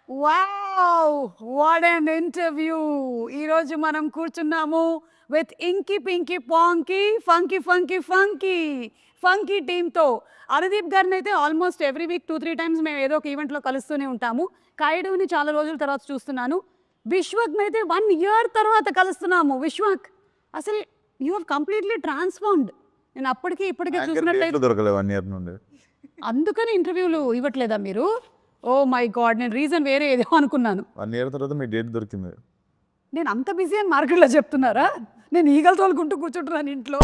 Wow what an interview. ఈరోజు మనం కూర్చున్నాము with inky pinky ponky funky funky funky funky టీమ్తో. అనుదీప్ గారిని అయితే ఆల్మోస్ట్ ఎవ్రీ వీక్ 2-3 టైమ్స్ మేము ఏదో ఒక ఈవెంట్లో కలుస్తూనే ఉంటాము. కాయుడుని చాలా రోజుల తర్వాత చూస్తున్నాను. విశ్వక్ని అయితే 1 year తర్వాత కలుస్తున్నాము. విశ్వక్, అసలు యూ హ్యావ్ కంప్లీట్లీ ట్రాన్స్ఫార్మ్డ్. నేను అప్పటికి ఇప్పటికే చూసినట్లయితే దొరకలేదు 1 year నుండి. అందుకని ఇంటర్వ్యూలు ఇవ్వట్లేదా మీరు? ఓ మై గాడ్, నేను రీజన్ వేరే ఏదో అనుకున్నాను. 1 year తర్వాత మీ డేట్ దొరికింది. నేను అంత బిజీ అని మార్కెట్లో చెప్తున్నారా? నేను ఈగలు తోలుకుంటూ కూర్చుంటున్నాను ఇంట్లో.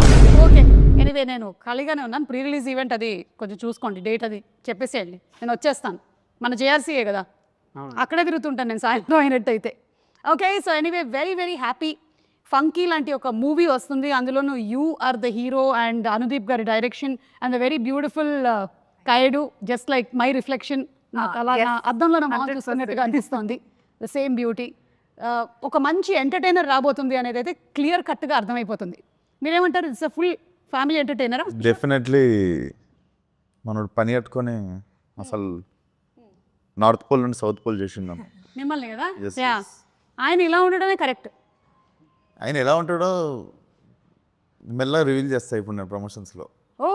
ఓకే, ఎనీవే నేను ఖాళీగానే ఉన్నాను. ప్రీ రిలీజ్ ఈవెంట్ అది కొంచెం చూసుకోండి, డేట్ అది చెప్పేసేయండి, నేను వచ్చేస్తాను. మన జేఆర్సీఏ కదా, అక్కడే తిరుగుతుంటాను నేను సాయంత్రం అయినట్టయితే. Okay, so anyway very very happy. Funky లాంటి ఒక మూవీ వస్తుంది, అందులోనూ you are the hero and Anudeep గారి direction and the very beautiful Kayadu, just like my reflection. నాకు అలా నా అద్దంలో నా మొహం చూస్తున్నట్టుగా అనిపిస్తుంది. The same beauty. ఒక మంచి ఎంటర్టైనర్ రాబోతుంది అనేది అయితే క్లియర్ కట్గా అర్థమైపోతుంది. మీరేమంటారు? ఇట్స్ అ ఫుల్ ఫ్యామిలీ ఎంటర్టైనరా? డెఫినెట్లీ మనోడు పని కట్టుకొని అసలు నార్త్ పోల్ నుండి సౌత్ పోల్ చేసిందాం మిమ్మల్ని కదా. Yes, yeah, yes. ఆయన ఇలా ఉండడమే కరెక్ట్. ఆయన ఎలా ఉంటాడో మెల్లగా రివీల్ చేస్తా ఇప్పుడు నేను ప్రమోషన్స్లో. ఓ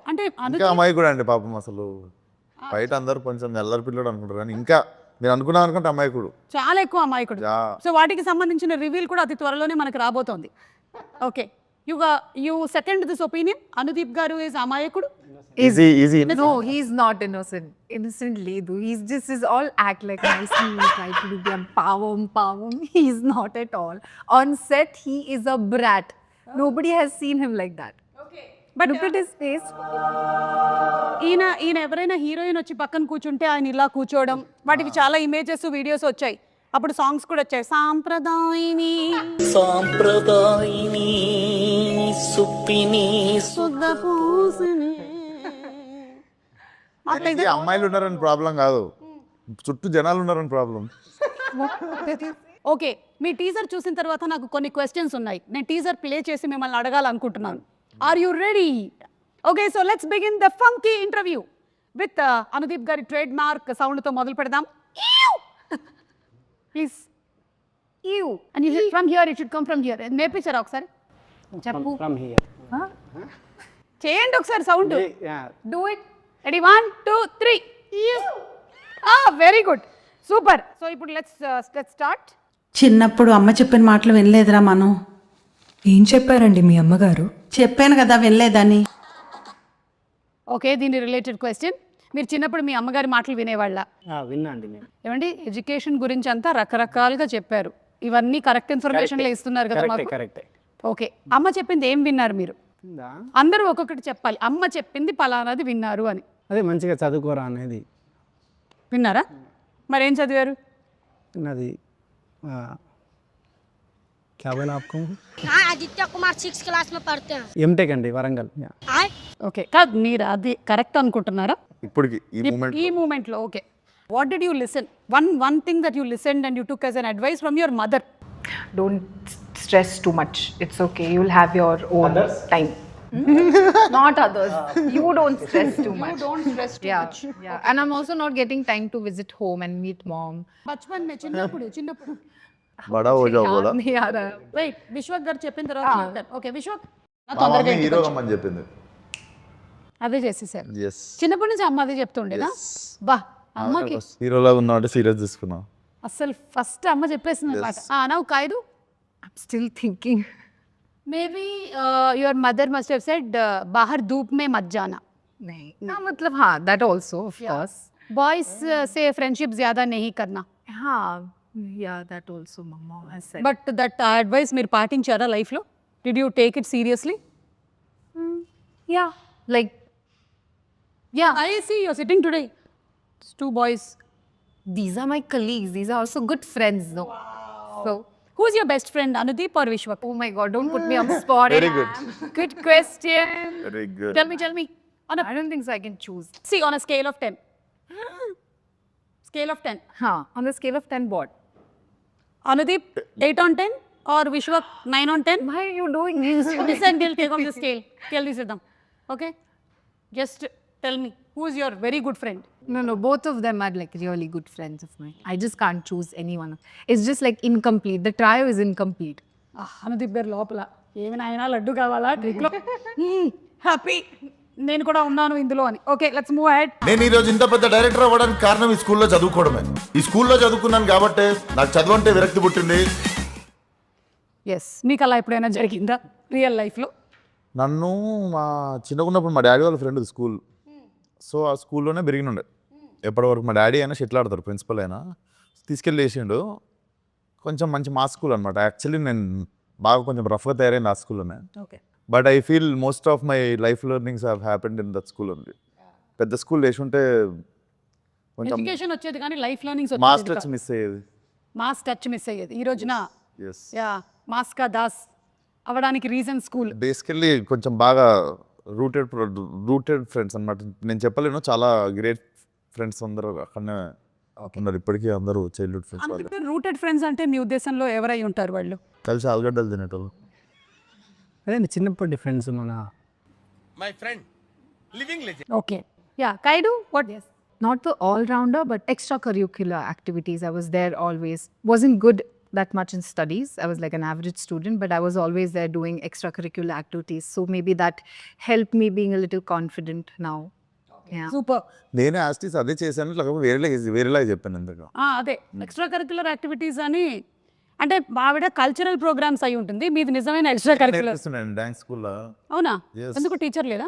అంటే ఇంకా అమ్మాయి కూడా అండి పాపం, అసలు బయట అందరూ కొంచెం ఎల్లరి పిల్లడు అనుకుంటారు కానీ ఇంకా మీరు అనుకున్నాం అనుకుంటే అమ్మాయికుడు చాలా ఎక్కువ అమాయకుడు. సో వాటికి సంబంధించిన రివీల్ కూడా అతి త్వరలోనే మనకు రాబోతోంది. Okay, you second this opinion, Anudeep గారు ఈజ్ అమాయకుడు? Easy. No, he's not innocent. Innocent Ledu. He's all act like nicely. He try to do the power. He's not at all. On set, he is a brat. Nobody has seen him like that. But Look at his face. ఈయన ఎవరైనా heroine వచ్చి పక్కన కూర్చుంటే ఆయన ఇలా కూర్చోవడం, వాటికి చాలా ఇమేజెస్ వీడియోస్ వచ్చాయి. అప్పుడు సాంగ్స్ కూడా వచ్చాయి. సాంప్రదాయిని సుప్పిని సుద్దపూసిని. అమ్మాయిలు ఉన్నారని ప్రాబ్లం కాదు, చుట్టూ జనాలు ఉన్నారని ప్రాబ్లం. ఓకే, మీ టీజర్ చూసిన తర్వాత నాకు కొన్ని క్వశ్చన్స్ ఉన్నాయి. నేను టీజర్ ప్లే చేసి మిమ్మల్ని అడగాలనుకుంటున్నాను. Are you ready? Okay, so let's begin the funky interview with Anudeep గారి ట్రేడ్ మార్క్ సౌండ్తో మొదలు పెడదాం. Please you and you from here, it should come from here. నేర్పించారా ఒకసారి? చెప్పు. From here. చేయండి ఒకసారి sound. Yeah. Do it. Ready, 1 2 3. Very good, super. So ఇప్పుడు లెట్స్ స్టార్ట్. చిన్నప్పుడు అమ్మ చెప్పిన మాటలు వినలేదురా మనం. ఏం చెప్పారండి మీ అమ్మగారు? చెప్పాను కదా వినలేదని. ఓకే, దీని రిలేటెడ్ క్వశ్చన్. మీరు చిన్నప్పుడు మీ అమ్మగారి మాటలు వినేవాళ్ళ? విన్నాండి నేను. ఏమండి, ఎడ్యుకేషన్ గురించి అంతా రకరకాలుగా చెప్పారు. ఇవన్నీ కరెక్ట్ ఇన్ఫర్మేషన్లో ఇస్తున్నారు కదా మాకు. కరెక్టే. ఓకే, అమ్మ చెప్పింది ఏం విన్నారు మీరు? అందరూ ఒక్కొక్కటి చెప్పాలి. అమ్మ చెప్పింది పలానాది విన్నారు అని. అదే మంచిగా చదువుకోరా అనేది విన్నారా? మరేం చదివారు? అది क्या बोला आपको? हाँ, आदित्य कुमार 6th क्लास में पढ़ते हैं। ఎంటెక్ అండి, వరంగల్. आए ఓకే, కాదు మీరు అది కరెక్ట్ అనుకుంటున్నారా ఇప్పటికి ఈ మూమెంట్ ఈ మూమెంట్లో? Okay, what did you listen? One thing that you listen and you took as an advice from your mother. Don't stress too much. It's okay. You'll have your own time. Not others. You don't stress too much. Don't stress too much. Yeah. And I'm also not getting time to visit home and meet mom. బచ్పన్ మే చిన్నప్పుడు బడా హో జాओ బోలా. नहीं आ रहा. Wait, Vishwak గారు చెప్పిన తర్వాత చెప్తాను. ఓకే విశ్వక్, నా తొందరగా ఇంటికి హీరో వచ్చి. అమ్మని చెప్పింది. అదే చేసేసారు. yes చిన్నప్పటి నుంచి అమ్మ అదే చెప్తుండేనా? బా, అమ్మకి హీరోలా ఉన్నాడు, సీరియస్ తీసుకున్నా. అసలు ఫస్ట్ అమ్మ చెప్పేసింది అనమాట. నవ్వు కాయదు. I'm still thinking. Maybe your mother must have said బాహర్ ధూప్ మే మత్ జానా. नहीं. हाँ मतलब हाँ, that also of course. Boys సే ఫ్రెండ్షిప్ జ్యాదా నహీ కర్నా. हाँ, yeah, that also mama has said. But that advice మీరు పాటించారా లైఫ్లో? Did you take it seriously? Yeah, like yeah, I see you're sitting today. 2 boys. these are my colleagues. These are also good friends, though. So, Who's your best friend, Anudeep or Vishwak? oh my God, don't put me on the spot. Very good. Good question. Very good. Tell me. I don't think so. I can choose. See, on a scale of 10. Scale of 10. Huh? On the scale of 10, what? Anudeep, 8 on 10 or Vishwak 9 on 10? Why are you doing this? Listen, we'll take on the scale. Scale this them. Okay? Just tell me who is your very good friend? No, both of them are like really good friends of mine. I just can't choose any one. It's just like incomplete. The trio is incomplete. అనుదిబ్బేరు లోపల ఏమి నాయనా లడ్డు కావాలా ట్రిక్లో happy నేను కూడా ఉన్నాను ఇందులో అని. Okay let's move ahead. నేను ఈ రోజు ఇంత పెద్ద డైరెక్టర్ అవ్వడానికి కారణం ఈ స్కూల్లో చదువుకోవడమే. ఈ స్కూల్లో చదువుకున్నాను కాబట్టి నాకు చదువు అంటే విరక్తి పుట్టింది. ఎస్, మీకు అలా ఎప్పుడైనా జరిగిందా రియల్ లైఫ్లో? నన్ను మా చిన్నగా ఉన్నప్పుడు మా డాడీ వాళ్ళ ఫ్రెండ్ స్కూల్, సో ఆ స్కూల్లోనే పెరిగినుండే. ఎప్పటివరకు మా డాడీ అయినా షటిల్ ఆడతారు, ప్రిన్సిపల్ అయినా తీసుకెళ్ళి వేసిండు. కొంచెం మంచి మా స్కూల్ అనమాట. యాక్చువల్లీ నేను బాగా కొంచెం రఫ్గా తయారైంది ఆ స్కూల్లోనే. Okay, but I feel most of my life learnings have happened in that school only. పెద్ద స్కూల్ వేసి ఉంటే కొంచెం ఎడ్యుకేషన్ వచ్చేది కానీ life learnings mass touch miss అయ్యేది. మాస్ టచ్ మిస్ అయ్యేది. ఈ రోజున ఎస్, యా మాస్కా దాస్ అవ్వడానికి రీజన్ స్కూల్. బేసికల్లీ కొంచెం బాగా రూటెడ్ ఫ్రెండ్స్ అనమాట. నేను చెప్పలేను, చాలా గ్రేట్ ఫ్రెండ్స్ అందరూ అక్కడనే ఉన్నారు ఇప్పటికీ. అందరూ చైల్డ్హుడ్ ఫ్రెండ్స్ వాళ్ళు. రూటెడ్ ఫ్రెండ్స్ అంటే మీ ఉద్దేశంలో ఎవరై ఉంటారు వాళ్ళు? కలిసి ఆలుగడ్డలు తినేటోళ్ళు. అదే చిన్నప్పటి ఫ్రెండ్స్ మన okay, yeah Kayadu what? Not the all-rounder, but extracurricular activities. I was there always. Wasn't good that much in studies. I was like an average student, but I was always there doing extracurricular activities. So maybe that helped me being a little confident now. Yeah. Super. నేనే ఆస్టీస్ అదే చేశాను, లేకపోతే వేరేలాగా చెప్పాను ఎందుకు. అదే extra curricular activities అని అంటే ఆవిడ కల్చరల్ ప్రోగ్రామ్స్ అయి ఉంటుంది, మీది నిజమైన ఎక్స్ట్రా కరిక్యులర్. నేర్పిస్తున్నాను డాన్స్ స్కూల్లో. అవునా? Yes. ఎందుకు టీచర్ లేదా?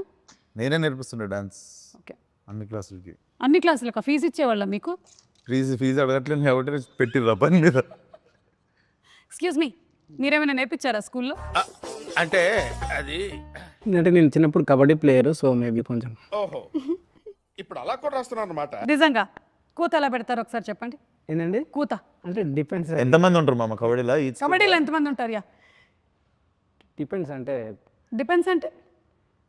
నేనే నేర్పిస్తుండే డాన్స్ ఓకే, అన్ని క్లాసులకి. అన్ని క్లాసులకు ఫీజు ఇచ్చేవాళ్ళ మీకు? ఫీజు అడగట్లేదు కాబట్టి పెట్టిర్రా పని మీద. ఎక్స్క్యూజ్ మీ, మీరేమైనా నేర్పించారా స్కూల్లో? అంటే అది అంటే నేను చిన్నప్పుడు కబడ్డీ ప్లేయర్, సో మేబీ కొంచెం. ఓహో, ఇప్పుడు అలా కూడా రాస్తున్నారు అనమాట. నిజంగా కూత ఎలా పెడతారు ఒకసారి చెప్పండి. ఏంటండి కూత అంటే డిపెండ్స్. ఎంతమంది ఉంటారు మామ కబడ్డీలో? కబడ్డీలో ఎంతమంది ఉంటారు? యా డిపెండ్స్ అంటే డిపెండ్స్ అంటే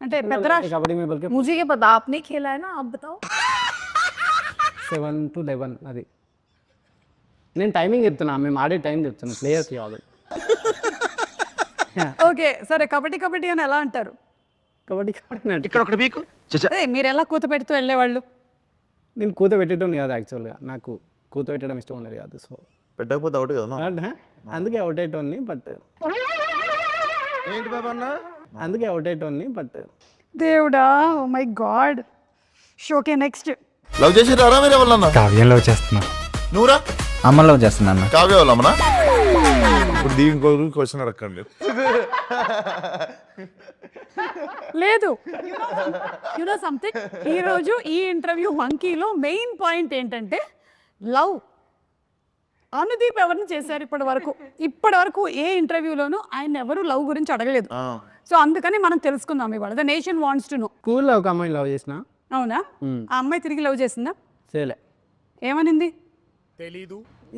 అంటే పెద్దరా కబడ్డీ में बल्कि मुझे ये पता, आपने खेला है ना, आप बताओ. 7 to 11 అది. నేను టైమింగ్ చెప్తున్నా, మేము ఆడే టైం చెప్తున్నా ప్లేయర్కి కాదు. ఓకే సరే, కబడ్డీ అని ఎలా అంటారు? కబడ్డీ ఇక్కడ ఒకటి మీకు అదే మీరు ఎలా కూత పెడుతూ వెళ్ళేవాళ్ళు? నేను కూత పెట్టడం కాదు యాక్చువల్గా, నాకు కూత పెట్టడం ఇష్టం ఉండదు కాదు. సో పెట్టకపోతే అవుట్ కదా. అందుకే అవుట్ అయ్యేటోన్ని, బట్ ఏంటి బాబా అన్న? అందుకే అవుట్ అయ్యేటోన్ని బట్ దేవుడా, oh my God. Okay next. Love చేసి రారా మీరు ఎవరన్నా? కావ్యం లవ్ చేస్తున్నా. నువ్వురా? అమ్మ లవ్ చేస్తున్నా. కావ్య వాళ్ళమ్మనా? ఇప్పుడు దీనికి క్వశ్చన్ అడగండి. లేదు, యు నో సంథింగ్, ఈరోజు ఈ ఇంటర్వ్యూ మంకీలో మెయిన్ పాయింట్ ఏంటంటే లవ్. అనుదీప్ ఎవరిని చేశారు ఇప్పటి వరకు ఏ ఇంటర్వ్యూలోనూ ఆయన ఎవరు లవ్ గురించి అడగలేదు. సో అందుకని మనం తెలుసుకుందాం ఇవాళ. The nation wants to know. స్కూల్లో ఒక అమ్మాయిని లవ్ చేసిన. అవునా? ఆ అమ్మాయి తిరిగి లవ్ చేసిందా? చేయలే. ఏమనింది?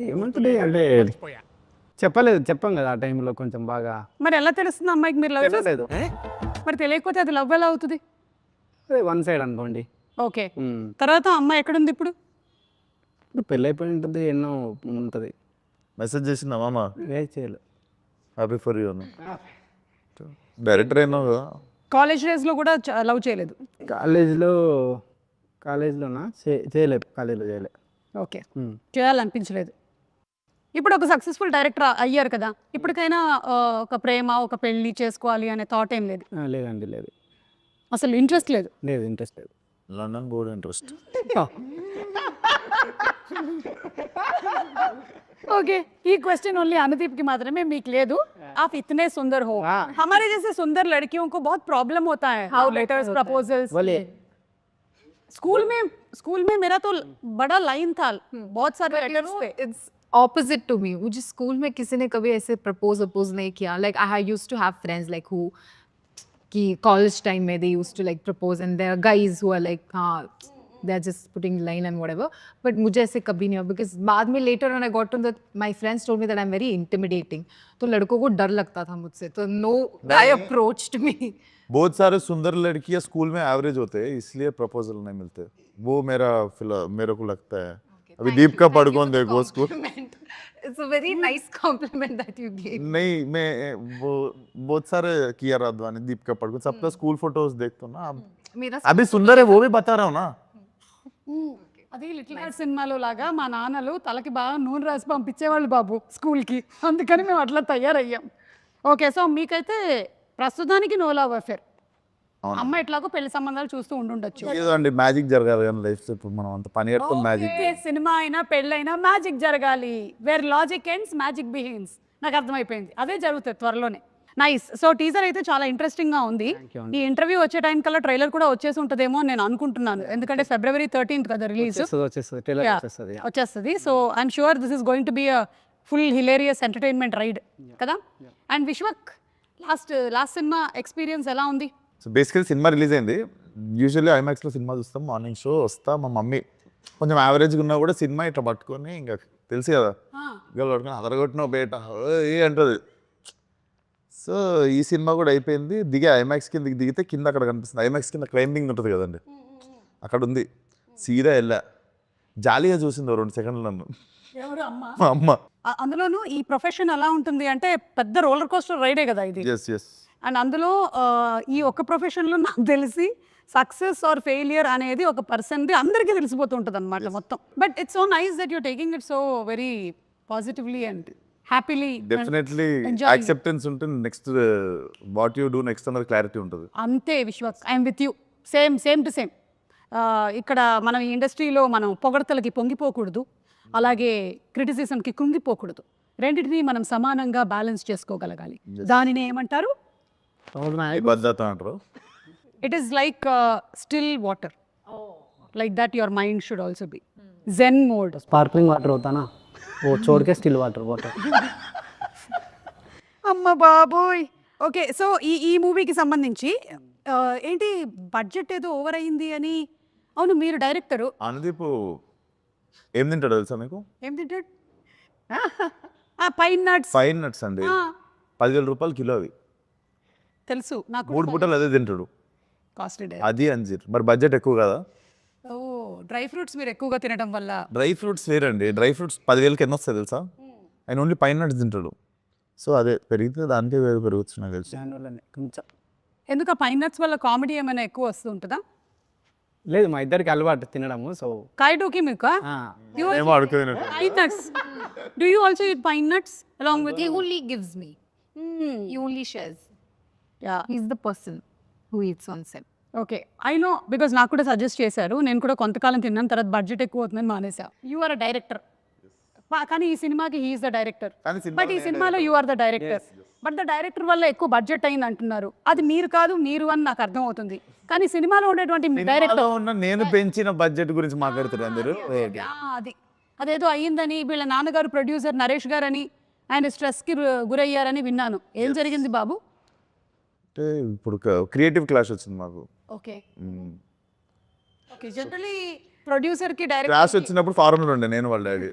ఏమంటుంది అంటే చెప్పాం కదా ఆ టైంలో కొంచెం బాగా. మరి ఎలా తెలుస్తుంది అమ్మాయికి మీరు లవ్ చేసి? తెలియలేదు. మరి తెలియకపోతే అది లవ్ ఎలా అవుతుంది? అదే వన్ సైడ్ అనుకోండి. ఓకే, తర్వాత అమ్మాయి ఎక్కడుంది ఇప్పుడు? ఇప్పుడు పెళ్ళి అయిపోయి ఉంటుంది, ఎన్నో ఉంటుంది. మెసేజ్ చేసిందా మామ? చేయలేదు. హ్యాపీ ఫర్ యూ అన్న. డైరెక్టర్ అయినా కాలేజ్ డేస్లో కూడా లవ్ చేయలేదు? కాలేజ్లోనా చేయలేదు, కాలేజ్లో చేయలేదు. ఓకే, చేయాలనిపించలేదు. ఇప్పుడు ఒక సక్సెస్ఫుల్ డైరెక్టర్ అయ్యారు కదా, ఇప్పటికైనా ఒక ప్రేమ, ఒక పెళ్లి చేసుకోవాలి అనే థాట్ ఏం లేదు? లేదండి, లేదు. అసలు ఇంట్రెస్ట్ లేదు? లేదు, ఇంట్రెస్ట్ లేదు. London board interest. ओके, ये क्वेश्चन ओनली अनुदीप की मात्रा में मीक ले दो. आप इतने सुंदर हो, हमारे जैसे सुंदर लड़कियों को बहुत प्रॉब्लम होता है. How letters, proposals. स्कूल में मेरा तो बड़ा लाइन था, बहुत सारे लेटर्स थे. It's opposite to me. मुझे स्कूल में किसी ने कभी ऐसे प्रपोज नहीं किया. Like I used to have friends like who कि college time में they used to like propose, and there are guys who are like they're just putting line and whatever. But मुझे ऐसे कभी नहीं हुआ, because बाद में later when I got to that, my friends told me that I'm very intimidating. तो लड़कों को डर लगता था मुझसे, तो no guy approached me. बहुत सारे सुंदर लड़कियां स्कूल में एवरेज होते हैं, इसलिए प्रपोजल नहीं मिलते. वो मेरे को लगता है. अभी दीप का पढ़ देखो school. It's a very nice compliment that you gave. नहीं, मैं वो बहुत सारे किया राधवानी, दीप का पढ़ सबका स्कूल फोटोज देखता हूँ ना. मेरा అభి సుందరే ఓ భీ బతా రहा हूं ना అది లిటిల్ హార్ట్ సినిమాలో లాగా మా నాన్నలు తలకి బాగా నూనె రాసి పంపించేవాళ్ళు బాబు స్కూల్కి, అందుకని మేము అట్లా తయారయ్యాం. ఓకే, సో మీకైతే ప్రస్తుతానికి నో లవ్ అఫేర్. అమ్మ ఎట్లాగో పెళ్లి సంబంధాలు చూస్తూ ఉండుండొచ్చు. ఏదో అండి మ్యాజిక్ జరగాలి కానీ లైఫ్ ఇప్పుడు మనం అంత పని కట్టుకుని మ్యాజిక్. ఓకే, సినిమా అయినా పెళ్ళైనా మ్యాజిక్ జరగాలి. Where logic ends magic begins. నాకు అర్థమైపోయింది, అదే జరుగుతుంది త్వరలోనే. నైస్. సో టీజర్ అయితే చాలా ఇంట్రెస్టింగ్ గా ఉంది. ఈ ఇంటర్వ్యూ వచ్చే టైం కల్లా ట్రైలర్ కూడా వచ్చేసి ఉంటుందేమో అని నేను అనుకుంటున్నాను, ఎందుకంటే February 13th కదా రిలీజ్. వచ్చేస్తుంది ట్రైలర్ వచ్చేస్తుంది. వచ్చేస్తుంది. So I'm sure this is going to be a full hilarious entertainment ride కదా. And Vishwak, last cinema experience ఎలా ఉంది? సో బేసికలీ సినిమా రిలీజ్ అయింది. యూజువల్లీ ఐమాక్స్లో సినిమా చూస్తాం, మార్నింగ్ షో వస్తా. మా మమ్మీ కొంచెం యావరేజ్గా ఉన్నా కూడా సినిమా ఇట్లా పట్టుకొని ఇంకా తెలుసు కదా గల పట్టుకొని అదరగొట్టిన బేట ఏ అంటుంది. సో ఈ సినిమా కూడా అయిపోయింది. ఐమాక్స్ కింద దిగితే కింద అక్కడ కనిపిస్తుంది. ఐమాక్స్ కింద క్లైంబింగ్ ఉంటుంది కదండి, అక్కడ ఉంది. సీదా వెళ్ళా, జాలీగా చూసింది 2 సెకండ్లు నన్ను ఎవరు అమ్మ? మా అమ్మ. అందులోనూ ఈ ప్రొఫెషన్ ఎలా ఉంటుంది అంటే పెద్ద రోలర్ కోస్టర్ రైడే కదా ఇది. Yes yes. అండ్ అందులో ఈ ఒక్క ప్రొఫెషన్లో నాకు తెలిసి సక్సెస్ ఆర్ ఫెయిలియర్ అనేది ఒక పర్సన్ది అందరికీ తెలిసిపోతూ ఉంటుంది అనమాట మొత్తం. But it's so nice that you're taking it so very positively and happily. Definitely acceptance ఉంటుంది. Next what you do next అన్నది క్లారిటీ ఉంటుంది. అంతే Vishwas, I'm with you. Same to same. ఇక్కడ మనం ఈ ఇండస్ట్రీలో మనం పొగడతలకి పొంగిపోకూడదు, అలాగే క్రిటిసిజంకి కృంగిపోకూడదు. రెండింటినీ మనం సమానంగా బ్యాలెన్స్ చేసుకోగలగాలి. దానిని ఏమంటారు? భద్రత అంటారు. It is like still water. Like that your mind should also be. Zen mode. Sparkling water होता ना, वो छोड़ के स्टिल वाटर. అమ్మ బాబోయ్. ఓకే, సో ఈ మూవీకి సంబంధించి ఏంటి బడ్జెట్ ఏదో ఓవర్ అయింది అని. అవును, మీరు డైరెక్టరు. అనుదీప్ ఏం తింటాడు తెలుసా మీకు? ఏం తింటాడు? Pine nuts. ఫైన్ నట్స్ అండి, 10,000 రూపాయలు కిలో అవి. తెలుసు నాకు. 3 పూటలు అదే తింటాడు. కాస్ట్లీ. అది అంజీర్. మరి బడ్జెట్ ఎక్కువ కదా. ఓ, డ్రై ఫ్రూట్స్ మీరు ఎక్కువగా తినడం వల్ల. డ్రై ఫ్రూట్స్ వేరండి. డ్రై ఫ్రూట్స్ 10,000కి ఎన్ని వస్తాయి తెలుసా? ఆయన ఓన్లీ పైన నట్స్ తింటాడు. సో అదే పెరిగితే దానికే పెరుగుతుంది నాకు తెలుసు. దానివల్లనే కొంచెం. ఎందుకు పైన్ నట్స్ వల్ల కామెడీ ఏమైనా ఎక్కువ వస్తూ ఉంటుందా? లేదు, మా ఇద్దరికి అలవాటు తినడము. సో కాయడోకి మీకు ఏమో అడుగుతున్నట్టు. pine nuts. Do you also eat pine nuts along with he you? only gives me. He only shares. Yeah. He's the person who eats on set. Okay, I know, because నాకు కూడా suggest చేశారు. నేను కూడా కొంతకాలం తిన్నాను, తర్వాత budget ఎక్కువ అవుతుందని మానేసా. యు ఆర్ అ డైరెక్టర్, కానీ ఈ సినిమాకి హీఈస్ ద డైరెక్టర్. బట్ ఈ సినిమాలో you are the director. But the director వల్ల ఎక్కువ బడ్జెట్ అయింది అంటున్నారు. అది మీరు కాదు, మీరు అని నాకు అర్థం అవుతుంది. కానీ సినిమాలో ఉండేటువంటి డైరెక్టర్ నేను పెంచిన బడ్జెట్ గురించి మాట్లాడుతారు అందరూ. అదేదో అయ్యిందని, వీళ్ళ నాన్నగారు ప్రొడ్యూసర్ నరేష్ గారు అని, ఆయన స్ట్రెస్కి గురయ్యారని విన్నాను. ఏం జరిగింది బాబు? అంటే ఇప్పుడు క్రియేటివ్ క్లాష్ వచ్చింది మాకు. Okay okay. జనరలీ ప్రొడ్యూసర్కి డైరెక్టర్ క్లాష్ వచ్చినప్పుడు ఫారెన్లో ఉండే నేను వాళ్ళ డాడీ.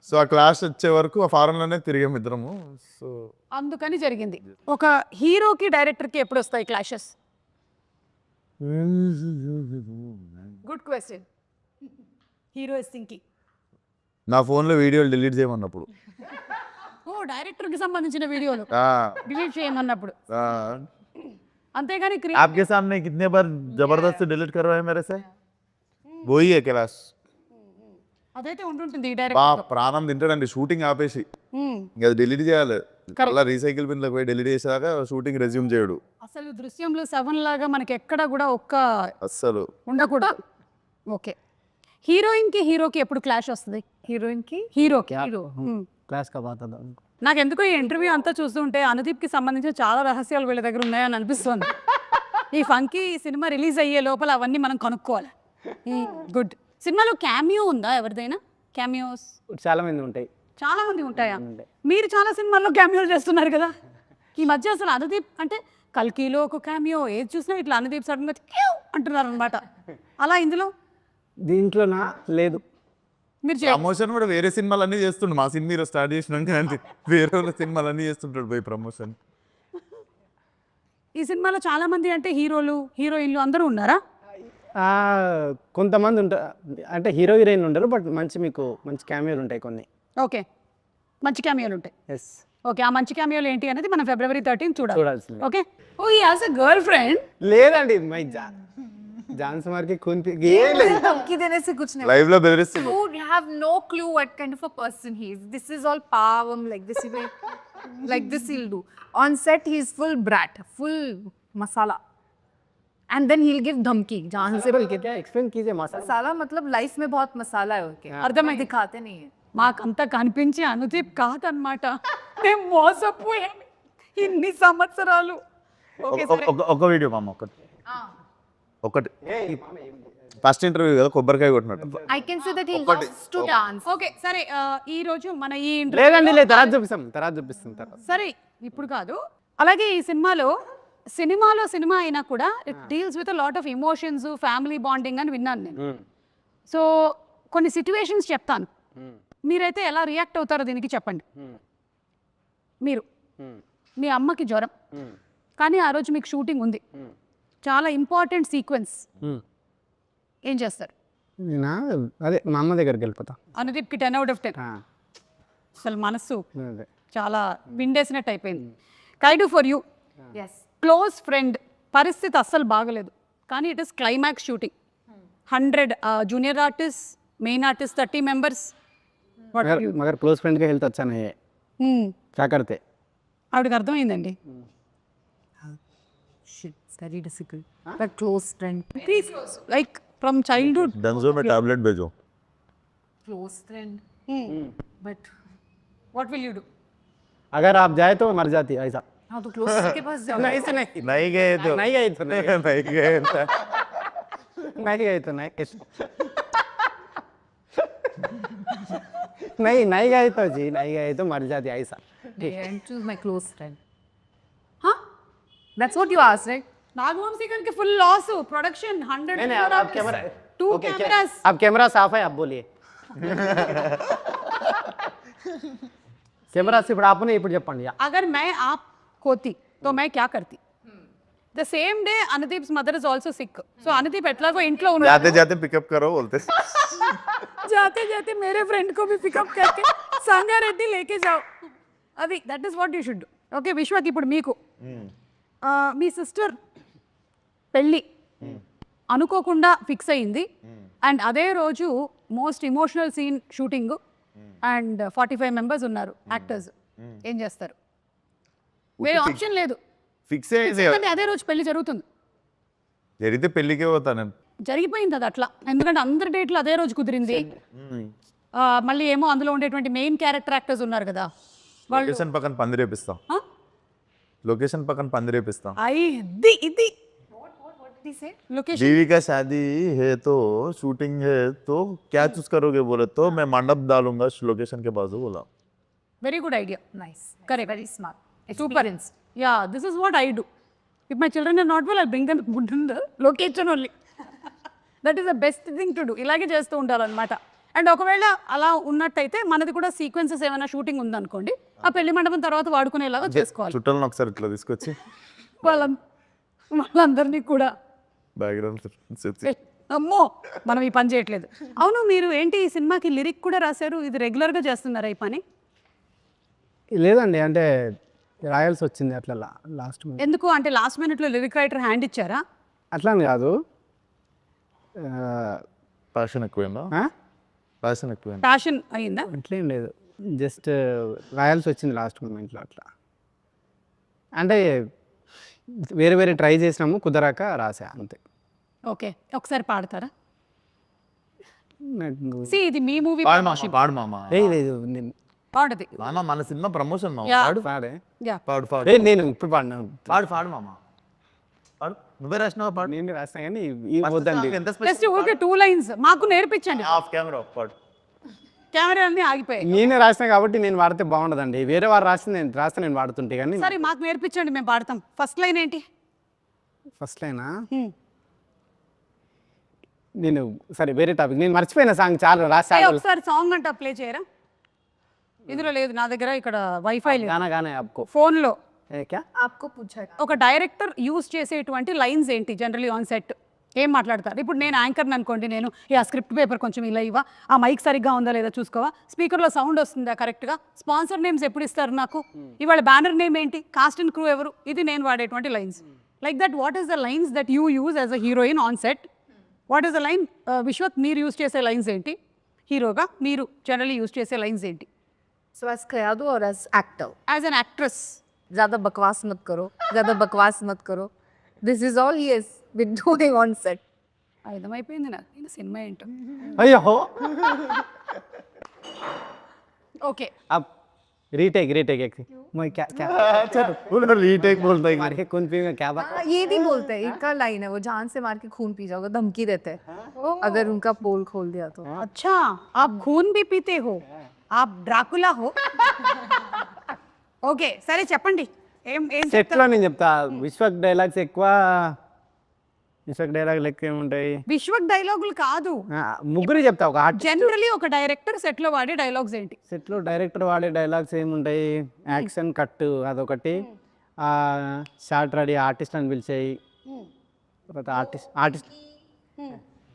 సో ఆ క్లాష్ వచ్చే వరకు ఆ ఫారెన్లోనే తిరిగాము ఇద్దరము. సో అందుకని జరిగింది. ఒక హీరోకి డైరెక్టర్కి ఎప్పుడు వస్తాయి clashes? Good question. Hero is thinking. నా ఫోన్లో వీడియోలు డిలీట్ చేయమన్నప్పుడు. ఓ, డైరెక్టర్కి సంబంధించిన వీడియోలు డిలీట్ చేయమన్నప్పుడు. అంతేగాని आपके सामने कितने बार जबरदस्ती डिलीट करवाए मेरे से, वही है क्लास. అదైతే ఉంటుంటుంది ఈ బా డైరెక్టర్. ప్రాణం తింటాడండి షూటింగ్ ఆపేసి. ఇంకా అది డిలీట్ చేయాలి. అలా రీసైకిల్ బిన్లోకి పోయి డిలీట్ చేసాక షూటింగ్ రెజ్యూమ్ చేయడు. అసలు దృశ్యంలో 7 లాగా మనకి ఎక్కడ కూడా ఒక్క అస్సలు ఉండకూడదు. ఓకే, హీరోయిన్కి హీరోకి ఎప్పుడు క్లాష్ వస్తుంది? Heroine ki? హీరోకి. క్లాస్ కా బాత్ అదా. నాకు ఎందుకో ఈ ఇంటర్వ్యూ అంతా చూస్తుంటే అనుదీప్కి సంబంధించిన చాలా రహస్యాలు వీళ్ళ దగ్గర ఉన్నాయని అనిపిస్తుంది. ఈ ఫంకీ సినిమా రిలీజ్ అయ్యే లోపల అవన్నీ మనం కనుక్కోవాలి. గుడ్. సినిమాలో క్యామియో ఉందా ఎవరిదైనా? క్యామియోస్ చాలా మంది ఉంటాయి. చాలా మంది ఉంటాయా? మీరు చాలా సినిమాల్లో క్యామియోలు చేస్తున్నారు కదా ఈ మధ్య. అసలు అనుదీప్ అంటే కల్కీలో ఒక క్యామియో, ఏది చూసినా ఇట్లా అనుదీప్ సడన్గా అంటున్నారు అనమాట. అలా ఇందులో దీంట్లో నా లేదు. మీరు ప్రమోషన్ కూడా వేరే సినిమాలు అన్నీ చేస్తుండు. మా సినిమా స్టార్ట్ చేసినాక అంటే వేరే వాళ్ళ సినిమాలు అన్నీ చేస్తుంటాడు పోయి ప్రమోషన్. ఈ సినిమాలో చాలా మంది అంటే హీరోలు హీరోయిన్లు అందరూ ఉన్నారా? కొంతమంది ఉంటారు, అంటే హీరో హీరోయిన్ ఉండరు, బట్ మంచి మీకు మంచి క్యామియోలు ఉంటాయి కొన్ని. ఓకే, మంచి క్యామియోలు ఉంటాయి. ఎస్. ఓకే, ఆ మంచి క్యామియోలు ఏంటి అనేది మనం February 13 చూడాలి. చూడాల్సిందే. Okay. Oh he has a girlfriend. లేదండి మై జాన్స్ మార్కి ఏం లేదు. धमकी देने से कुछ नहीं. లైవ్ లో బెదిరిస్తుంది. You have no clue what kind of a person he is. This is all pavam, like this he will, like this he'll do. On set he is full brat, full masala. And then he'll give धमकी जहाँ से बोल के क्या explain कीजिए मसाला. मसाला मतलब life में बहुत मसाला है उनके. అర్థమైంది. दिखाते नहीं है. మాకంతా కనిపించి అనుదీప్ కాదనమాట. మేము మోసపోయాం ఇన్ని సంవత్సరాలు. ఓకే సరే. ఒక వీడియో మామ ఒకటి ఫస్ట్ ఇంటర్వ్యూ కదా కొబ్బరికాయ కొట్టినట్టు. I can say that he loves to dance. Okay సరే, ఈ రోజు మన ఈ లేదండి లేదు తర్వాత చూపిస్తాం తర్వాత. సరే ఇప్పుడు కాదు. అలాగే ఈ సినిమా అయినా కూడా it deals with lot of emotions, family bonding అని విన్నాను నేను. సో కొన్ని సిచ్యువేషన్స్ చెప్తాను, మీరైతే ఎలా రియాక్ట్ అవుతారో దీనికి చెప్పండి. మీరు మీ అమ్మకి జ్వరం, కానీ ఆ రోజు మీకు షూటింగ్ ఉంది, చాలా ఇంపార్టెంట్ సీక్వెన్స్, ఏం చేస్తారు? నేనా అదే మా అమ్మ దగ్గరికి వెళ్ళిపోతా. అనుదీప్కి 10 out of 10. అసలు మనస్సు అదే చాలా విండేసినట్టు అయిపోయింది. Kayadu for you, Yes. Close friend, పరిస్థితి అస్సలు బాగలేదు, కానీ it is climax shooting, 100 junior artist, main artist 30 members. मगर क्लोज फ्रेंड का हेल्थ अच्छा नहीं है, क्या करते? ఆవిడకి అర్థమైందండి. Shit, it's very difficult. But close friend. Like from childhood. డెన్జో మే టాబ్లెట్ भेजो. Close friend. But what will you do? अगर आप जाए तो मर जाती है ऐसा. हाँ तो close के पास जाओ. नहीं से नहीं नहीं गए तो नहीं गए तो नहीं नहीं गए तो नहीं गए तो नहीं नहीं गए तो जी नहीं गए तो मर जाती है ऐसा. And choose my close friend. Huh? That's what you asked, right? Nagavamsi గారికి ఫుల్ లాస్, ప్రొడక్షన్ 100 नहीं नहीं आप कैमरा 2 ओके cameras. अब कैमरा साफ है, आप बोलिए. कैमरा सिर्फ आपने ఇప్పుడు చెప్పండి. अगर मैं आप होती तो मैं क्या करती? The same day Anudeep's mother is also sick. So Anudeep ఎట్లాగో ఇంట్లో ఉన్నాడు, जाते जाते पिकअप करो बोलते. जाते जाते मेरे फ्रेंड को भी पिकअप करके संगारेड्डी लेके जाओ. అది that is what you should. Okay విశ్వకి ఇప్పుడు మీకు మీ సిస్టర్ పెళ్ళి అనుకోకుండా ఫిక్స్ అయింది, అండ్ అదే రోజు most emotional scene shooting, and 45 members ఉన్నారు యాక్టర్స్, ఏం చేస్తారు? వేరే ఆప్షన్ లేదు, ఫిక్స్ అయ్యేది ఎందుకంటే అదే రోజు పెళ్లి జరుగుతుంది. జరిగితే పెళ్ళికే పోతా నేను. జరిగిపోయింది అది అట్లా, ఎందుకంటే అందరి డేట్లు అదే రోజు కుదిరింది. మళ్ళీ ఏమో అందులో ఉండేటువంటి మెయిన్ క్యారెక్టర్ యాక్టర్స్ ఉన్నారు కదా, వాళ్ళు లొకేషన్ పక్కన పందిరేపిస్తాం. లొకేషన్ పక్కన పందిరేపిస్తాం. ఇది లొకేషన్ बीवी का शादी है तो शूटिंग है तो क्या चूज करोगे बोले तो मैं मंडप डालूंगा लोकेशन के बाजू बोला. Very good idea. Nice. Correct. Very smart. Super. Experience. Yeah, this is what I do. If my children are not well, I'll bring them in the location only. That is the best thing to do. ఇలాగే చేస్తూ ఉండాలన్నమాట. And ఒకవేళ అలా ఉన్నట్టయితే మనది కూడా sequences ఏమైనా shooting ఉందనుకోండి, ఆ పెళ్లి మండపం తర్వాత వాడుకునేలాగా చేసుకోవాలి. చుట్టాలను ఒకసారి ఇట్లా తీసుకొచ్చి వాళ్ళందరినీ కూడా. బ్యాక్గ్రౌండ్ అమ్మో మనం ఈ పని చేయట్లేదు. అవును, మీరు ఏంటి ఈ సినిమాకి లిరిక్ కూడా రాశారు, ఇది రెగ్యులర్గా చేస్తున్నారా ఈ పని? లేదండి, అంటే రాయాల్సి వచ్చింది అట్లా లాస్ట్ మినిట్. ఎందుకు అంటే లాస్ట్ మినిట్లో లిరిక్ రైటర్ హ్యాండ్ ఇచ్చారా? అట్లా అని కాదు, ప్యాషన్ ఎక్కువైందా? ప్యాషన్ ఎక్కువైందా? ప్యాషన్ అయిందా? అట్లేం లేదు, జస్ట్ రాయాల్సి వచ్చింది లాస్ట్ మూమెంట్లో అట్లా. అంటే వేరే వేరే ట్రై చేసినాము, కుదరాక రాసా అంతే. ఓకే, ఒకసారి పాడతారా? నాకు- See, ఇది మీ మూవీ పాడు మామ, పాడు మామ. లేదు నేను పాడది. మామ మన సినిమా ప్రమోషన్ మామ. Yeah. పాడు పాడే యా పాడు పాడు నేను ఇప్పుడు పాడినా, పాడు పాడు మామ. పాడు, నువ్వే రాసినావా? పాడు. నేను రాసినా కానీ ఈ వద్దండి. ఎంత జస్ట్ ఓకే 2 lines మాకు నేర్పించండి. ఆఫ్ కెమెరా పాడు. కెమెరా అన్ని ఆగిపోయాయి. నేనే రాసినా కాబట్టి నేను వాడితే బాగుండదండి, వేరే వారు రాసింది నేను రాస్తే నేను వాడుతుంటే. కానీ సరే మాకు నేర్పించండి, మేము పాడతాం. ఫస్ట్ లైన్ ఏంటి? ఫస్ట్ లైనా నేను సరే వేరే టాపిక్, నేను మర్చిపోయిన సాంగ్ చాలా రాసా. ఒకసారి సాంగ్ అంట ప్లే చేయరా? ఇందులో లేదు నా దగ్గర, ఇక్కడ వైఫై లేదు గానా గానా आपको ఫోన్లో. क्या आपको पूछा है. ఒక డైరెక్టర్ యూజ్ చేసేటువంటి లైన్స్ ఏంటి జనరలీ ఆన్ సెట్? ఏం మాట్లాడతారు? ఇప్పుడు నేను యాంకర్ని అనుకోండి, నేను ఆ స్క్రిప్ట్ పేపర్ కొంచెం ఇలా ఇవ్వ, ఆ మైక్ సరిగ్గా ఉందా లేదా చూసుకోవా, స్పీకర్లో సౌండ్ వస్తుందా కరెక్ట్గా, స్పాన్సర్ నేమ్స్ ఎప్పుడు ఇస్తారు నాకు, ఇవాళ బ్యానర్ నేమ్ ఏంటి, కాస్ట్ అండ్ క్రూ ఎవరు, ఇది నేను వాడేటువంటి lines. Like that what is the lines that you use as a heroine on set? What is the line? Vishwak, మీరు యూజ్ చేసే లైన్స్ ఏంటి? హీరోగా మీరు జనరలీ యూజ్ చేసే లైన్స్ ఏంటి? So as Kayadu or as actor? As an actress. ज़्यादा बकवास मत करो, ज़्यादा बकवास मत करो. This is all he has been doing on set. అర్థమైపోయింది నాకు నేను సినిమా ఏంటో. అయ్యో ఓకే, अब रीटेक रीटेक एक मैं क्या क्या चलो रीटेक बोलता है मार के कौन पिएगा क्या बात हाँ, ये नहीं बोलते, इनका लाइन है वो, जान से मार के खून पी जाओगे, धमकी देते हैं अगर उनका पोल खोल दिया तो. अच्छा आप खून भी पीते हो, आप డ్రాకులా हो. ఓకే సరే చెప్పండి, ఏం ఏం సెట్లో నేను చెప్తా విశ్వక్ డైలాగ్స్ ఎక్కువ విశ్వక్ డైలాగ్ లెక్క ఏముంటాయి విశ్వక్ డైలాగులు కాదు, ముగ్గురు చెప్తా ఒక ఆర్టిస్ట్ జనరలీ ఒక డైరెక్టర్ సెట్ లో వాడే డైలాగ్స్ ఏంటి? సెట్లో డైరెక్టర్ వాడే డైలాగ్స్ ఏముంటాయి, యాక్షన్ కట్ అదొకటి, షార్ట్ రెడీ ఆర్టిస్ట్ అని పిలిచాయి, తర్వాత ఆర్టిస్ట్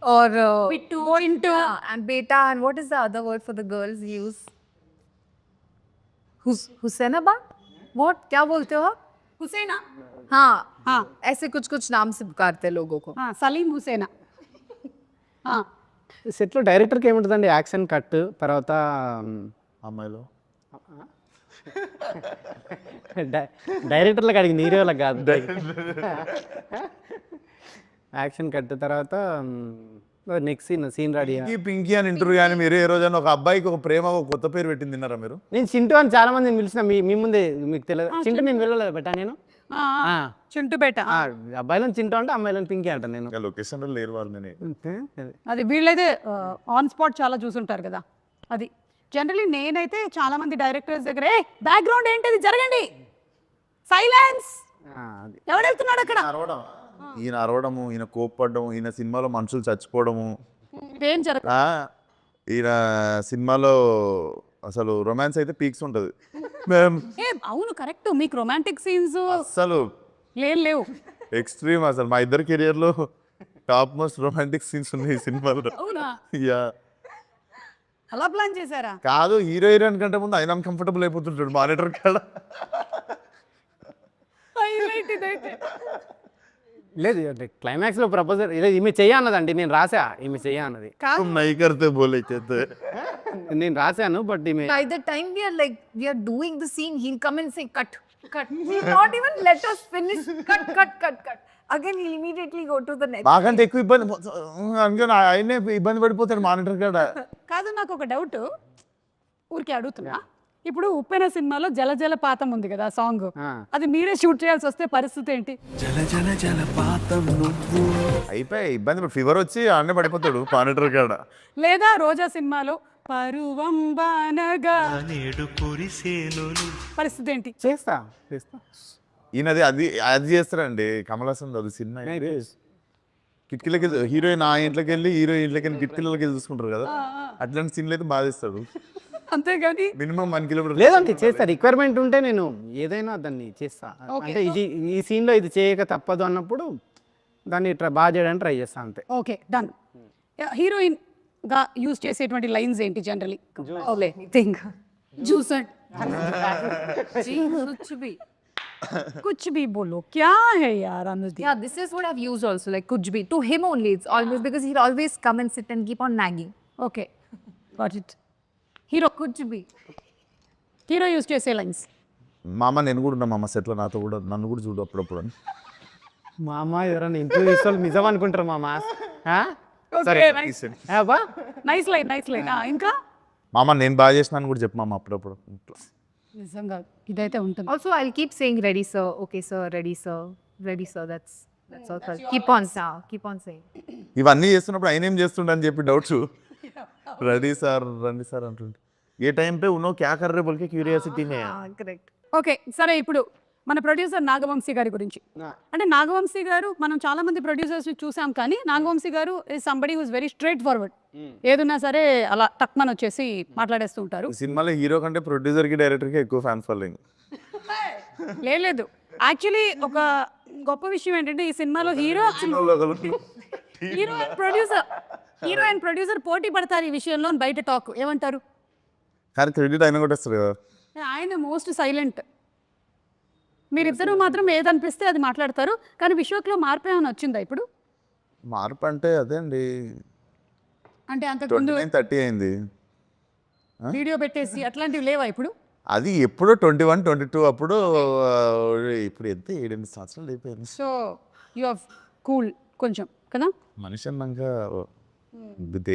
और పిట్టు into and beta, and what is the other word for the girls use? Hussainabad, what क्या बोलते हो आप? హుసేనా. हाँ हाँ ऐसे कुछ कुछ नाम से पुकारते हैं लोगों को. సలీం హుసేనా. సెట్లో డైరెక్టర్కి ఏముంటుందండి, యాక్షన్ కట్, తర్వాత అమ్మాయిలో డైరెక్టర్లకు అడిగి హీరోలకు కాదు, యాక్షన్ కట్ తర్వాత నెక్స్ట్ సీన్ రెడీ. పింకీ అని ఇంటర్వ్యూ కానీ మీరు ఏ రోజైనా ఒక అబ్బాయికి ఒక ప్రేమ ఒక కొత్త పేరు పెట్టింది తిన్నారా మీరు? నేను చింటూ అని చాలా మందిని పిలిచిన మీ ముందే, మీకు తెలియదు చింటూ నేను వెళ్ళలేదు బెట్టా నేను చింటూ బేట. అబ్బాయిలను చింటూ అంటే అమ్మాయిలను పింకీ అంట నేను. లొకేషన్లో లేరు వాళ్ళు. నేను అది వీళ్ళైతే ఆన్ స్పాట్ చాలా చూసుంటారు కదా. అది జనరలీ నేనైతే చాలా మంది డైరెక్టర్స్ దగ్గర ఏ బ్యాక్గ్రౌండ్ ఏంటిది, జరగండి, సైలెన్స్, ఎవరు వెళ్తున్నాడు అక్కడ, ఈయన అరవడము, ఈయన కోప్పడము, ఈయన సినిమాలో మనుషులు చచ్చిపోవడము, ఏం జరగదు. ఈయన సినిమాలో అసలు రొమాన్స్ అయితే పీక్స్ ఉంటుంది. ఏ అవును కరెక్ట్, మీకు రొమాంటిక్ సీన్స్ అసలు లేవు. ఎక్స్ట్రీమ్ అసలు మా ఇద్దరు కెరియర్లో టాప్ మోస్ట్ రొమాంటిక్ సీన్స్ ఉన్నాయి ఈ సినిమాలో. అవునా? యా అలా ప్లాన్ చేశారా? కాదు, హీరో హీరోయిన్ కంటే ముందు ఆయన కంఫర్టబుల్ అయిపోతుంటాడు మానిటర్ కాడ. హైలైట్ ఇదైతే. లేదు క్లైమాక్స్లో ప్రపోజల్ ఈమె చెయ్యన్నదండి, నేను రాసా ఈమె చెయ్యన్నది, నై కర్తే బోలే చేస్తే నేను రాశాను బట్ ఈమె. By the time we are doing the scene, he'll come and say cut. He'll not even let us finish. Cut. Again, he'll immediately go to the next. మాకంటే ఎక్కువ ఇబ్బంది అనుకుని ఆయనే ఇబ్బంది పడిపోతాడు మానిటర్ కాడ. కాదు నాకు ఒక డౌట్, ఊరికే అడుగుతున్నా. ఇప్పుడు ఉప్పెన సినిమాలో జల జలపాతం ఉంది కదా సాంగ్, అది మీరే షూట్ చేయాల్సి వస్తే పరిస్థితి ఏంటి? అయిపోయి ఇబ్బంది, ఫీవర్ వచ్చి ఆడనే పడిపోతాడు మానిటర్ కాడ. లేదా రోజా సినిమాలో పరువం బానగా పరిస్థితి ఏంటి? చేస్తా ఈయనది అది చేస్తారండి కమల్ హాసన్ అది సినిమా. కిటికీలకి హీరోయిన్ ఆ ఇంట్లోకి వెళ్ళి ఇంట్లోకి వెళ్ళి కిటికీలకి వెళ్ళి చూసుకుంటారు కదా, అట్లాంటి సీన్లు అయితే బాధిస్తాడు. అంతేగాని మినిమం 1 కిలోమీటర్ లేదంటే చేస్తా, రిక్వైర్మెంట్ ఉంటే నేను ఏదైనా దాన్ని చేస్తా. అంటే ఈ సీన్లో ఇది చేయక తప్పదు అన్నప్పుడు దాన్ని బాగా చేయడానికి ట్రై చేస్తా అంతే. Okay done. హీరోయిన్ గా యూజ్ చేసేటువంటి లైన్స్ ఏంటి జనరలీ? Let me think. జూసన్ कुछ भी बोलो, क्या है यार अनुदी? Yeah, this is what I've used also, like kuch bhi. To him only, it's always because he'll always come and sit and keep on nagging. Okay, got it. Hero కుచ్ బి, hero use చేసే lines. మామ నేను కూడా ఉన్నా మామ సెట్లో, నాతో కూడా నన్ను కూడా చూడు అప్పుడప్పుడు అని. మా అమ్మ ఎవరైనా ఇంటర్వ్యూ ఇస్తారు నిజం అనుకుంటారు మామ. సరే నైస్ లైన్ ఇంకా మామ నేను బాగా చేసినాను కూడా చెప్పు మామ అప్పుడప్పుడు. నిజంగా ఇదైతే ఉంటుంది. Also, I'll keep saying ready sir, okay sir, ready sir, ready sir. That's all. Keep on saying. ఇవన్నీ చేస్తున్నప్పుడు ఆయన ఏం చేస్తుండ అని చెప్పి డౌట్స్. రెడీ సార్ రండి సార్ అంటుండే. ఏ టైం పే ఉన్నో క్యా కర్ రే బోల్కే క్యూరియాసిటీ మే. Correct. ఓకే సరే, ఇప్పుడు మన ప్రొడ్యూసర్ నాగవంశీ గారి గురించి. అంటే నాగవంశీ గారు మనం చాలా మంది ప్రొడ్యూసర్స్ చూసాం, కానీ నాగవంశీ గారు is somebody who's very straightforward. ఏదున్నా సరే అలా టక్మన్ వచ్చేసి మాట్లాడేస్తూ ఉంటారు. సినిమాలో హీరో కంటే ప్రొడ్యూసర్కి డైరెక్టర్కి ఎక్కువ ఫ్యాన్ ఫాలోయింగ్. లేదు యాక్చువల్లీ ఒక గొప్ప విషయం ఏంటంటే ఈ సినిమాలో హీరో హీరో అండ్ ప్రొడ్యూసర్ పోటీ పడతారు ఈ విషయంలో అని బయట టాక్, ఏమంటారు? కానీ క్రెడిట్ అయినా కూడా వస్తారు కదా. ఆయన మోస్ట్ సైలెంట్, మీరిద్దరూ మాత్రం ఏదనిపిస్తే అది మాట్లాడతారు. కానీ విశ్వక్లో మార్పు ఏమైనా వచ్చిందా ఇప్పుడు? మార్పు అంటే అదే అండి, అంటే అంతకుముందు 29-30 అయింది. వీడియో పెట్టేసి అట్లాంటివి లేవా ఇప్పుడు? అది ఎప్పుడో 21-22 అప్పుడు. ఇప్పుడు ఎంత 7-8 సంవత్సరాలు అయిపోయింది. సో యు ఆర్ కూల్ కొంచెం కదా. మనిషి అన్నాక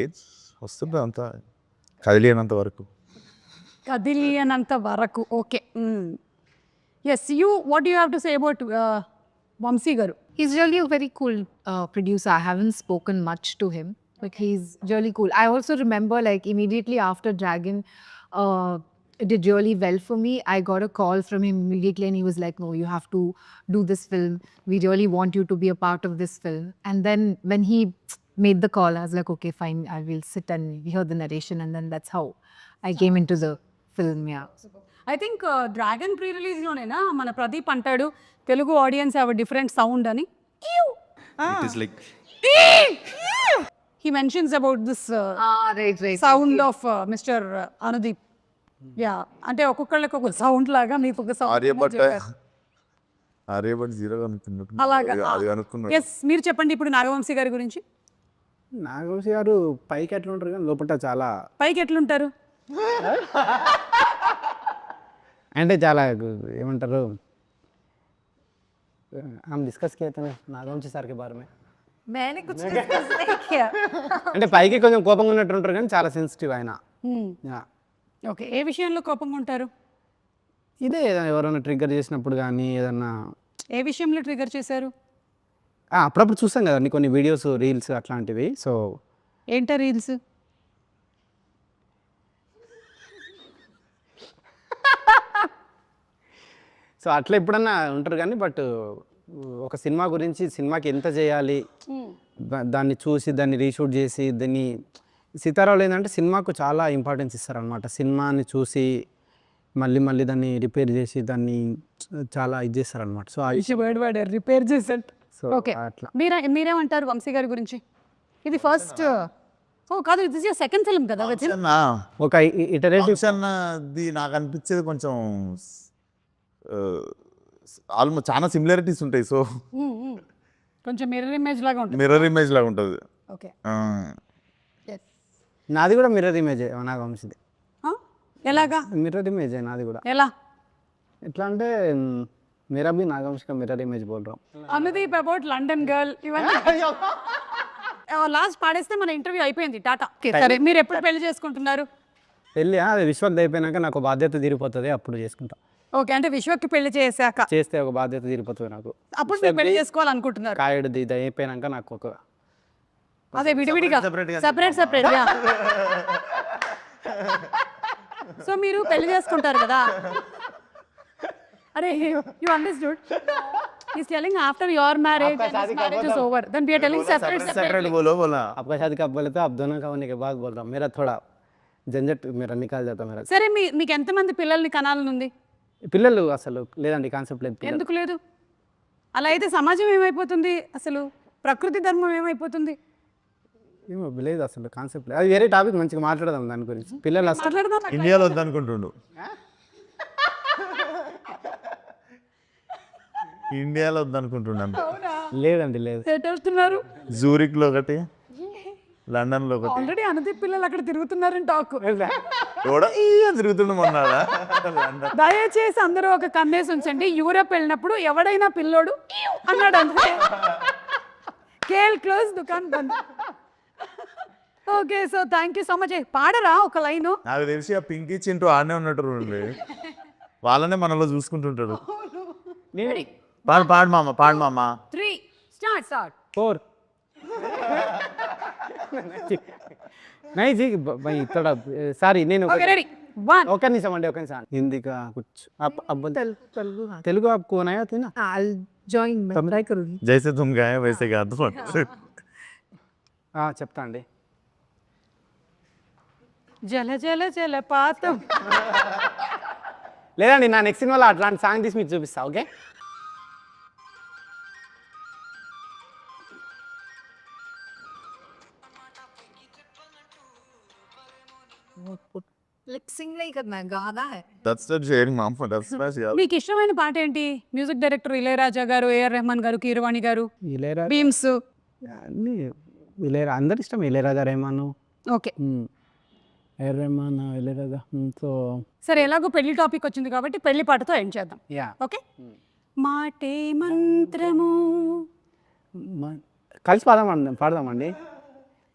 ఏజ్ వస్తుంది అంతా కదిలినంత వరకు. కదిలియనంత వరకు. Okay. Yes, what you have to say about Vamsi గారు? He's really a very cool producer. I haven't spoken much to him, but he's really cool. I also remember, like, immediately after Dragon, it did really well for me. I got a call from him immediately, and he was like, "No, you have to do this film. We really want you to be a part of this film." And then when he made the call, I was like, "Okay, fine. I will sit and hear the narration." And then that's how I came into the film. Yeah. I think Dragon pre రిలీజ్లోనేనా మన ప్రదీప్ అంటాడు Telugu audience have different sound అని. He mentions about this Right. Sound of Mister Anudeep. Yeah, అంటే ఒక్కొక్కళ్ళకి ఒక sound లాగా మీకు ఒక ఆర్యభట్ సౌండ్ 0 అనుకున్నట్టు అలాగా. అది అనుకున్నాడు. ఎస్, మీరు చెప్పండి ఇప్పుడు నాగవంశీ గారి గురించి. నాగవంశీ గారు పైకి ఎట్లా ఉంటారు కానీ లోపల చాలా పైకి ఎట్లుంటారు? అంటే చాలా ఏమంటారు, हम डिस्कस किए थे नागवंशी సార్ के बारे में. मैंने कुछ discuss नहीं किया. అంటే పైకి కొంచెం కోపంగా ఉన్నట్టు ఉంటారు కానీ చాలా సెన్సిటివ్ ఆయన. Yeah. ఓకే, ఏ విషయంలో కోపంగా ఉంటారు? ఇదే ఏదైనా ఎవరైనా ట్రిగ్గర్ చేసినప్పుడు కానీ ఏదన్నా ఏ విషయంలో ట్రిగర్ చేశారు? అప్పుడప్పుడు చూస్తాం కదండి కొన్ని వీడియోస్, రీల్స్ అట్లాంటివి. సో ఏంటా రీల్స్? సో అట్లా ఎప్పుడన్నా ఉంటారు కానీ బట్ ఒక సినిమా గురించి, సినిమాకి ఎంత చేయాలి, దాన్ని చూసి దాన్ని రీషూట్ చేసి దాన్ని సీతారావులు ఏంటంటే సినిమాకు చాలా ఇంపార్టెన్స్ ఇస్తారనమాట. సినిమాని చూసి మళ్ళీ మళ్ళీ దాన్ని రిపేర్ చేసి దాన్ని చాలా ఇది చేస్తారనమాట. సో రిపేర్ చేసేట్. సో ఓకే, అట్లా మీరేమంటారు వంశీ గారి గురించి? ఇది ఫస్ట్ కాదు, ఇది సెకండ్ ఫిల్మ్ కదా. ఒక ఇటరేటివ్ అది నాకు అనిపించేది కొంచెం ఆల్మోస్ట్ చాలా సిమిలారిటీస్ ఉంటాయి. సో కొంచెం మిర్రర్ ఇమేజ్ లాగా ఉంటుంది. మిర్రర్ ఇమేజ్ లాగా ఉంటుంది. ఓకే, నాది కూడా మిర్రర్ ఇమేజ్ నాగవంశీది. ఎలాగా మిర్రర్ ఇమేజ్ నాది కూడా. ఎలా? ఎట్లా అంటే मेरा भी नागवंश का मिरर इमेज बोल रहा हूँ. అనుదీప్ అబౌట్ లండన్ గర్ల్ ఇవన్నీ లాస్ట్ పాడేస్తే మన ఇంటర్వ్యూ అయిపోయింది. టాటా. సరే, మీరు ఎప్పుడు పెళ్లి చేసుకుంటున్నారు? పెళ్ళి అది విశ్వక్ అయిపోయినాక నాకు బాధ్యత తీరిపోతుంది, అప్పుడు చేసుకుంటా. ఓకే, అంటే విశ్వక్కి పెళ్లి చేశాక చేస్తే ఒక బాధ్యత తీరిపోతుంది నాకు. అప్పుడు మీరు పెళ్లి చేసుకోవాలనుకుంటున్నారు? కాయడిది ఇది అయిపోయినాక నాకు ఒక అదే విడివిడిగా సెపరేట్. సో మీరు పెళ్లి చేసుకుంటారు కదా. అరే, you understood? He's telling after your marriage and his marriage is over, then we are telling separate. बोलो आपका शादी कब बोले तो आप दोनों का होने के बाद बोल रहा हूँ. मेरा थोड़ा झंझट मेरा निकाल जाता मेरा. సరే, మీకు ఎంతమంది పిల్లల్ని కనాలనుంది? పిల్లలు అసలు లేదండి, కాన్సెప్ట్ లేదు. ఎందుకు లేదు? అలా అయితే సమాజం ఏమైపోతుంది, అసలు ప్రకృతి ధర్మం ఏమైపోతుంది? ఏమో లేదు, అసలు కాన్సెప్ట్ లేదు. అది వేరే టాపిక్, మంచిగా మాట్లాడదాం దాని గురించి. పిల్లలు అసలు మాట్లాడదాం. ఇండియాలో వద్దనుకుంటుండు. ఇండియాలో వద్దనుకుంటున్నాను. లేదండి, లేదు. ఎటు వెళ్తున్నారు? జూరిక్లో ఒకటి, లండన్లో ఒకటి. ఆల్రెడీ అనుదీప్ పిల్లలు అక్కడ తిరుగుతున్నారని టాక్. తిరుగుతున్నామన్నారా? దయచేసి అందరూ ఒక కన్నేసి ఉంచండి. యూరప్ వెళ్ళినప్పుడు ఎవడైనా పిల్లోడు అన్నాడు అంతే. కేల్ క్లోజ్, దుకాన్ బంద్. Okay, so thank you so much. పాడరా ఒక లైను? నాకు తెలిసి ఆ పింకీ చింటూ ఆడనే ఉన్నట్టు వాళ్ళనే మనలో చూసుకుంటుంటాడు. పాడు మామ 3 స్టార్ట్ 4 नहीं जी भाई थोड़ा సారీ నేను ఓకే, రెడీ 1 ఒక నిమిషం అండి, ఒక నిమిషం. హిందీ का कुछ अब तेलुगु आपको आया था ना? I'll join. मैं try करूँगी. జైసే తుమ్ గాయే వైసే కాదు. చెప్తా అండి. జల జల జలపాతం. లేదండి, నా నెక్స్ట్ సినిమాలో అట్లాంటి సాంగ్ తీసి మీకు చూపిస్తా. ఓకే, लिपसिंग नहीं करना है, गाना है. That's the sharing mom that's my మీకు ఇష్టమైన పాట ఏంటి? మ్యూజిక్ డైరెక్టర్ ఇళయరాజా గారు, ఏఆర్ రెహమాన్ గారు, కీరవాణి గారు, ఇళయరాజా బీమ్స్. అన్ని అందరు ఇష్టం. Ilaiyaraaja, Rahman, okay A R Rahman, Ilaiyaraaja. So సరే, ఎలాగో పెళ్లి టాపిక్ వచ్చింది కాబట్టి పెళ్లి పాటతో ఎండ్ చేద్దాం. Yeah okay. మాటే మంత్రము. కలిసి పాడదామండి.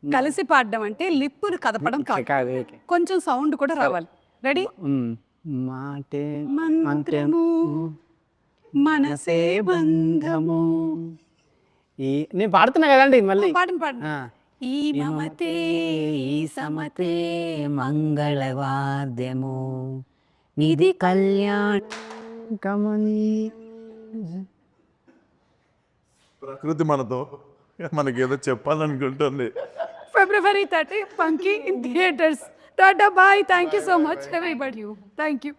కలిసి పాడడం అంటే లిప్పులు కదపడం కాదు, కొంచెం సౌండ్ కూడా రావాలి. రెడీ? మాటే మంత్రము మనసే బంధము. నేను పాడుతున్నా కదండి మళ్ళీ. పాడండి పాడండి. ఈ మమతే ఈ సమతే మంగళవాద్యము ఇది కళ్యాణ కమని. ప్రకృతి మనతో మనకేదో చెప్పాలనుకుంటుంది. February 30, Punky in theaters. Tata, bye. Thank you so much, everybody. Thank you.